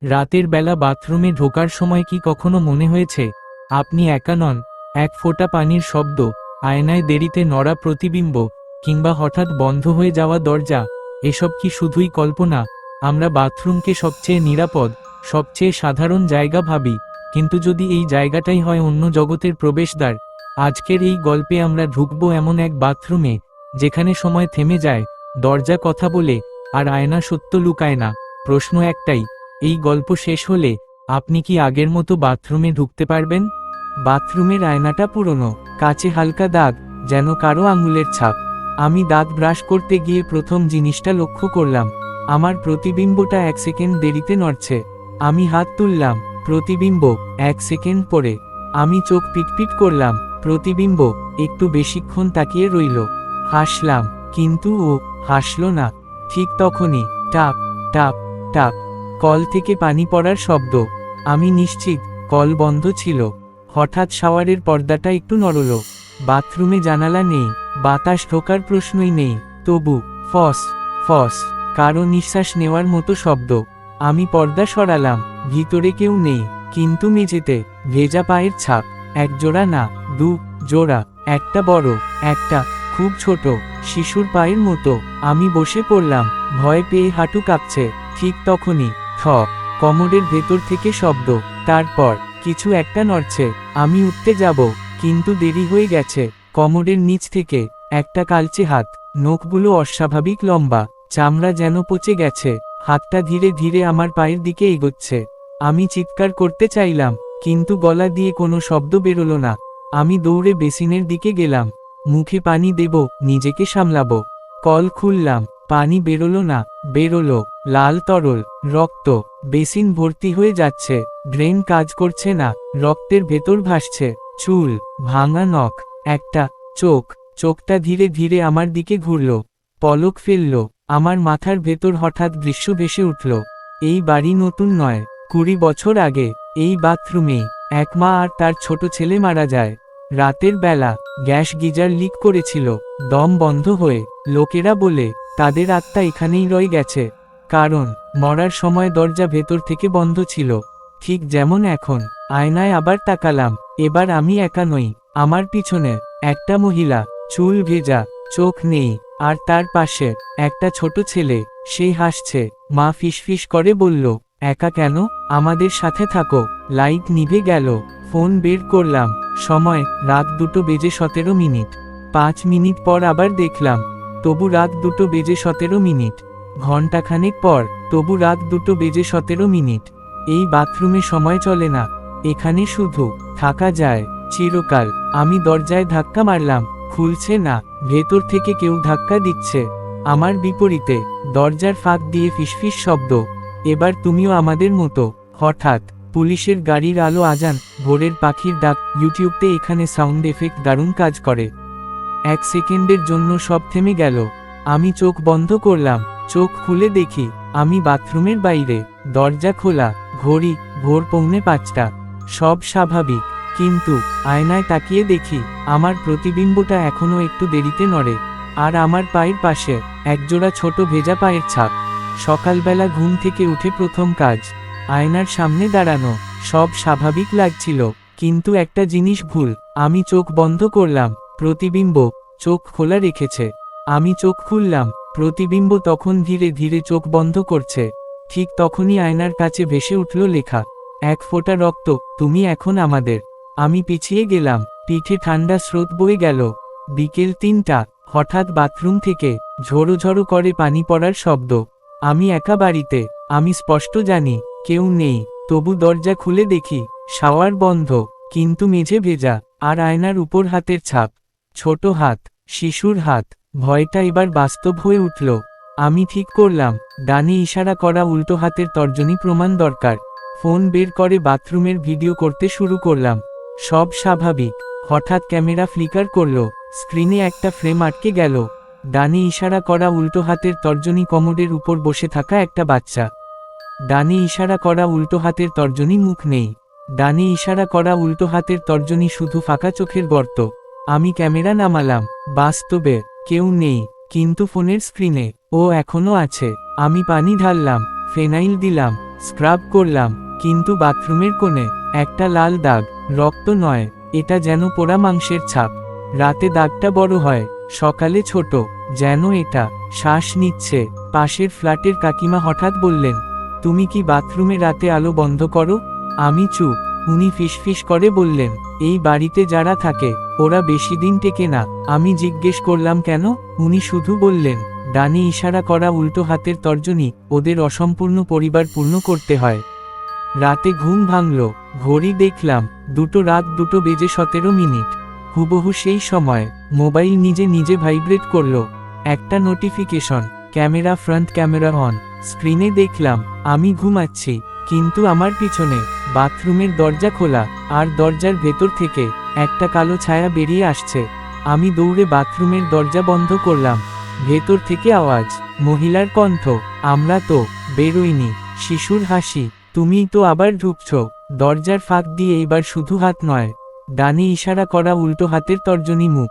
রাতের বেলা বাথরুমে ঢোকার সময় কি কখনো মনে হয়েছে আপনি একা নন? এক ফোঁটা পানির শব্দ, আয়নায় দেরিতে নড়া প্রতিবিম্ব, কিংবা হঠাৎ বন্ধ হয়ে যাওয়া দরজা, এসব কি শুধুই কল্পনা? আমরা বাথরুমকে সবচেয়ে নিরাপদ, সবচেয়ে সাধারণ জায়গা ভাবি, কিন্তু যদি এই জায়গাটাই হয় অন্য জগতের প্রবেশদ্বার। আজকের এই গল্পে আমরা ঢুকবো এমন এক বাথরুমে, যেখানে সময় থেমে যায়, দরজা কথা বলে, আর আয়না সত্য লুকায় না। প্রশ্ন একটাই, এই গল্প শেষ হলে আপনি কি আগের মতো বাথরুমে ঢুকতে পারবেন? বাথরুমের আয়নাটা পুরনো, কাচে হালকা দাগ, যেন কারো আঙুলের ছাপ। আমি দাঁত ব্রাশ করতে গিয়ে প্রথম জিনিসটা লক্ষ্য করলাম, আমার প্রতিবিম্বটা 1 সেকেন্ড দেরিতে নড়ছে। আমি হাত তুললাম, প্রতিবিম্ব 1 সেকেন্ড পরে। আমি চোখ পিটপিট করলাম, প্রতিবিম্ব একটু বেশিক্ষণ তাকিয়ে রইল। হাসলাম, কিন্তু ও হাসল না। ঠিক তখনই টাপ টাপ টাপ, কল থেকে পানি পড়ার শব্দ। আমি নিশ্চিত কল বন্ধ ছিল। হঠাৎ শাওয়ারের পর্দাটা একটু নড়ল। বাথরুমে জানালা নেই, বাতাস ঢোকার প্রশ্নই নেই, তবু ফস ফস কারো নিঃশ্বাস নেওয়ার মতো শব্দ। আমি পর্দা সরালাম, ভিতরে কেউ নেই, কিন্তু মেঝেতে ভেজা পায়ের ছাপ। এক জোড়া না, 2 জোড়া, একটা বড়, একটা খুব ছোট, শিশুর পায়ের মতো। আমি বসে পড়লাম, ভয় পেয়ে হাঁটু কাঁপছে। ঠিক তখনই থ, কমোডের ভেতর থেকে শব্দ, তারপর কিছু একটা নড়ছে। আমি উঠতে যাব, কিন্তু দেরি হয়ে গেছে। কমোডের নিচ থেকে একটা কালচে হাত, নখগুলো অস্বাভাবিক লম্বা, চামড়া যেন পচে গেছে। হাতটা ধীরে ধীরে আমার পায়ের দিকে এগোচ্ছে। আমি চিৎকার করতে চাইলাম, কিন্তু গলা দিয়ে কোনো শব্দ বেরোলো না। আমি দৌড়ে বেসিনের দিকে গেলাম, মুখে পানি দেব, নিজেকে সামলাবো। কল খুললাম, পানি বেরোলো না, বেরোলো লাল তরল, রক্ত। বেসিন ভর্তি হয়ে যাচ্ছে, ড্রেন কাজ করছে না, রক্তের ভেতর ভাসছে চুল, ভাঙা নখ, একটা চোখ। চোখটা ধীরে ধীরে আমার দিকে ঘুরল, পলক ফেলল। আমার মাথার ভেতর হঠাৎ দৃশ্য ভেসে উঠল। এই বাড়ি নতুন নয়, 20 বছর আগে এই বাথরুমেই এক মা আর তার ছোট ছেলে মারা যায়। রাতের বেলা গ্যাস গিজার লিক করেছিল, দম বন্ধ হয়ে। লোকেরা বলে তাদের আত্মা এখানেই রয়ে গেছে, কারণ মরার সময় দরজা ভেতর থেকে বন্ধ ছিল, ঠিক যেমন এখন। আয়নায় আবার তাকালাম, এবার আমি একা নই। আমার পিছনে একটা মহিলা, চুল ভেজা, চোখ নেই, আর তার পাশে একটা ছোট ছেলে। সে হাসছে। মা ফিসফিস করে বলল, একা কেন, আমাদের সাথে থাকো। লাইট নিভে গেল, ফোন বের করলাম, সময় রাত 2:17। 5 মিনিট পর আবার দেখলাম, তবু রাত 2:17। ঘণ্টাখানেক পর, তবু রাত 2:17। এই বাথরুমে সময় চলে না, এখানে শুধু থাকা যায় চিরকাল। আমি দরজায় ধাক্কা মারলাম, খুলছে না। ভেতর থেকে কেউ ধাক্কা দিচ্ছে আমার বিপরীতে। দরজার ফাঁক দিয়ে ফিসফিস শব্দ, এবার তুমিও আমাদের মতো। হঠাৎ পুলিশের গাড়ির আলো, আজান, ভোরের পাখির ডাক। ইউটিউবতে এখানে সাউন্ড এফেক্ট দারুণ কাজ করে। 1 সেকেন্ডের জন্য সব থেমে গেল। আমি চোখ বন্ধ করলাম, চোখ খুলে দেখি আমি বাথরুমের বাইরে, দরজা খোলা, ঘড়ি ভোর 4:45। সব স্বাভাবিক, কিন্তু আয়নায় তাকিয়ে দেখি আমার প্রতিবিম্বটা এখনো একটু দেরিতে নড়ে, আর আমার পায়ের পাশে একজোড়া ছোট ভেজা পায়ের ছাপ। সকালবেলা ঘুম থেকে উঠে প্রথম কাজ, আয়নার সামনে দাঁড়ানো। সব স্বাভাবিক লাগছিল, কিন্তু একটা জিনিস ভুল। আমি চোখ বন্ধ করলাম, প্রতিবিম্ব চোখ খোলা রেখেছে। আমি চোখ খুললাম, প্রতিবিম্ব তখন ধীরে ধীরে চোখ বন্ধ করছে। ঠিক তখনই আয়নার কাছে ভেসে উঠল লেখা, 1 ফোঁটা রক্ত, তুমি এখন আমাদের। আমি পিছিয়ে গেলাম, পিঠে ঠান্ডা স্রোত বয়ে গেল। বিকেল 3টা, হঠাৎ বাথরুম থেকে ঝোড়ো ঝোড়ো করে পানি পড়ার শব্দ। আমি একা বাড়িতে, আমি স্পষ্ট জানি কেউ নেই, তবু দরজা খুলে দেখি শাওয়ার বন্ধ, কিন্তু মেঝে ভেজা, আর আয়নার উপর হাতের ছাপ। ছোট হাত, শিশুর হাত। ভয়টা এবার বাস্তব হয়ে উঠল। আমি ঠিক করলাম, ডানে ইশারা করা উল্টো হাতের তর্জনী প্রমাণ দরকার। ফোন বের করে বাথরুমের ভিডিও করতে শুরু করলাম। সব স্বাভাবিক। হঠাৎ ক্যামেরা ফ্লিকার করল, স্ক্রিনে একটা ফ্রেম আটকে গেল। ডানে ইশারা করা উল্টো হাতের তর্জনী, কমোডের উপর বসে থাকা একটা বাচ্চা। ডানে ইশারা করা উল্টো হাতের তর্জনী, মুখ নেই। ডানে ইশারা করা উল্টো হাতের তর্জনী, শুধু ফাঁকা চোখের গর্ত। আমি ক্যামেরা নামালাম, বাস্তবে কেউ নেই, কিন্তু ফোনের স্ক্রিনে ও এখনো আছে। আমি পানি ঢাললাম, ফেনাইল দিলাম, স্ক্রাব করলাম, কিন্তু বাথরুমের কোণে একটা লাল দাগ, রক্ত নয়, এটা যেন পোড়া মাংসের ছাপ। রাতে দাগটা বড় হয়, সকালে ছোট, যেন এটা শ্বাস নিচ্ছে। পাশের ফ্ল্যাটের কাকিমা হঠাৎ বললেন, তুমি কি বাথরুমে রাতে আলো বন্ধ করো? আমি চুপ। উনি ফিসফিস করে বললেন, এই বাড়িতে যারা থাকে ওরা বেশি দিন টেকে না। আমি জিজ্ঞেস করলাম কেন? উনি শুধু বললেন, ডানে ইশারা করা উল্টো হাতের তর্জনী ওদের অসম্পূর্ণ পরিবার পূর্ণ করতে হয়। রাতে ঘুম ভাঙল, ঘড়ি দেখলাম 2:17 হুবহু সেই সময় মোবাইল নিজে নিজে ভাইব্রেট করল। একটা notification, camera front camera on. স্ক্রিনে দেখলাম আমি ঘুমাচ্ছি, কিন্তু আমার পিছনে বাথরুমের দরজা খোলা, আর দরজার ভেতর থেকে একটা কালো ছায়া বেরিয়ে আসছে। আমি দৌড়ে বাথরুমের দরজা বন্ধ করলাম। ভেতর থেকে আওয়াজ, মহিলার কণ্ঠ, আমরা তো বেরোইনি। শিশুর হাসি, তুমিই তো আবার ঢুকছ। দরজার ফাঁক দিয়ে এবার শুধু হাত নয়, ডানে ইশারা করা উল্টো হাতের তর্জনী মুখ,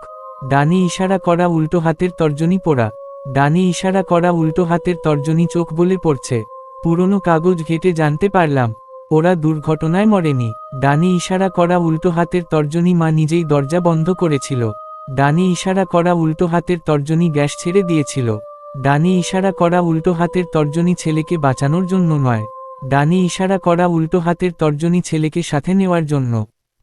ডানে ইশারা করা উল্টো হাতের তর্জনী পোড়া, ডানে ইশারা করা উল্টো হাতের তর্জনী চোখ বলে পড়ছে। পুরনো কাগজ ঘেটে জানতে পারলাম ওরা দুর্ঘটনায় মরেনি। ডানে ইশারা করা উল্টো হাতের তর্জনী মা নিজেই দরজা বন্ধ করেছিল। ডানে ইশারা করা উল্টো হাতের তর্জনী গ্যাস ছেড়ে দিয়েছিল। ডানে ইশারা করা উল্টো হাতের তর্জনী ছেলেকে বাঁচানোর জন্য নয়, ডানে ইশারা করা উল্টো হাতের তর্জনী ছেলেকে সাথে নেওয়ার জন্য।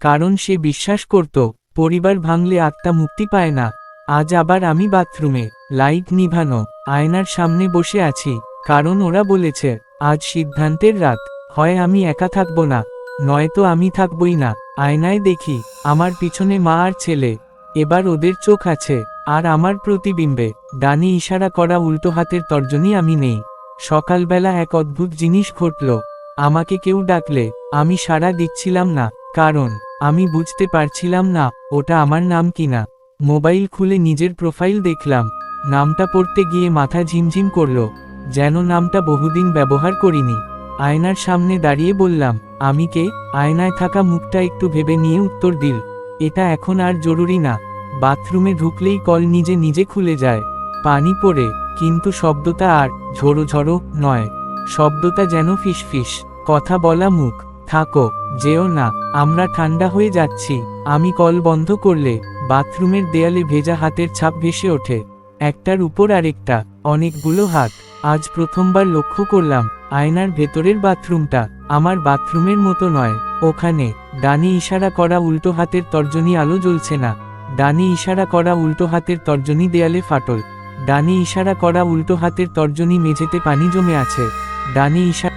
কারণ সে বিশ্বাস করত পরিবার ভাঙলে আত্মা মুক্তি পায় না। আজ আবার আমি বাথরুমে, লাইট নিভানো, আয়নার সামনে বসে আছি, কারণ ওরা বলেছে আজ সিদ্ধান্তের রাত। হয় আমি একা থাকবো না, নয়তো আমি থাকবই না। আয়নায় দেখি আমার পিছনে মা আর ছেলে, এবার ওদের চোখ আছে, আর আমার প্রতিবিম্বে ডানে ইশারা করা উল্টো হাতের তর্জনী আমি নেই। সকালবেলা এক অদ্ভুত জিনিস ঘটল। আমাকে কেউ ডাকলে আমি সাড়া দিচ্ছিলাম না, কারণ আমি বুঝতে পারছিলাম না ওটা আমার নাম কিনা। মোবাইল খুলে নিজের প্রোফাইল দেখলাম, নামটা পড়তে গিয়ে মাথা ঝিমঝিম করল, যেন নামটা বহুদিন ব্যবহার করিনি। আয়নার সামনে দাঁড়িয়ে বললাম, আমি কে? আয়নায় থাকা মুখটা একটু ভেবে নিয়ে উত্তর দিল, এটা এখন আর জরুরি না। বাথরুমে ঢুকলেই কল নিজে নিজে খুলে যায়, পানি পড়ে, কিন্তু শব্দটা আর ঝোড়ো ঝোড়ো নয়। শব্দটা যেন ফিসফিস, কথা বলা মুখ, থাকো, যেও না, আমরা ঠান্ডা হয়ে যাচ্ছি। আমি কল বন্ধ করলে বাথরুমের দেয়ালে ভেজা হাতের ছাপ ভেসে ওঠে, একটার উপর আরেকটা, অনেকগুলো হাত। আজ প্রথমবার লক্ষ্য করলাম আয়নার ভেতরের বাথরুমটা আমার বাথরুমের মতো নয়। ওখানে ডানে ইশারা করা উল্টো হাতের তর্জনী আলো জ্বলছে না, ডানে ইশারা করা উল্টো হাতের তর্জনী দেয়ালে ফাটল, ডানে ইশারা করা উল্টো হাতের তর্জনী মেঝেতে পানি জমে আছে, ডানে ইশারা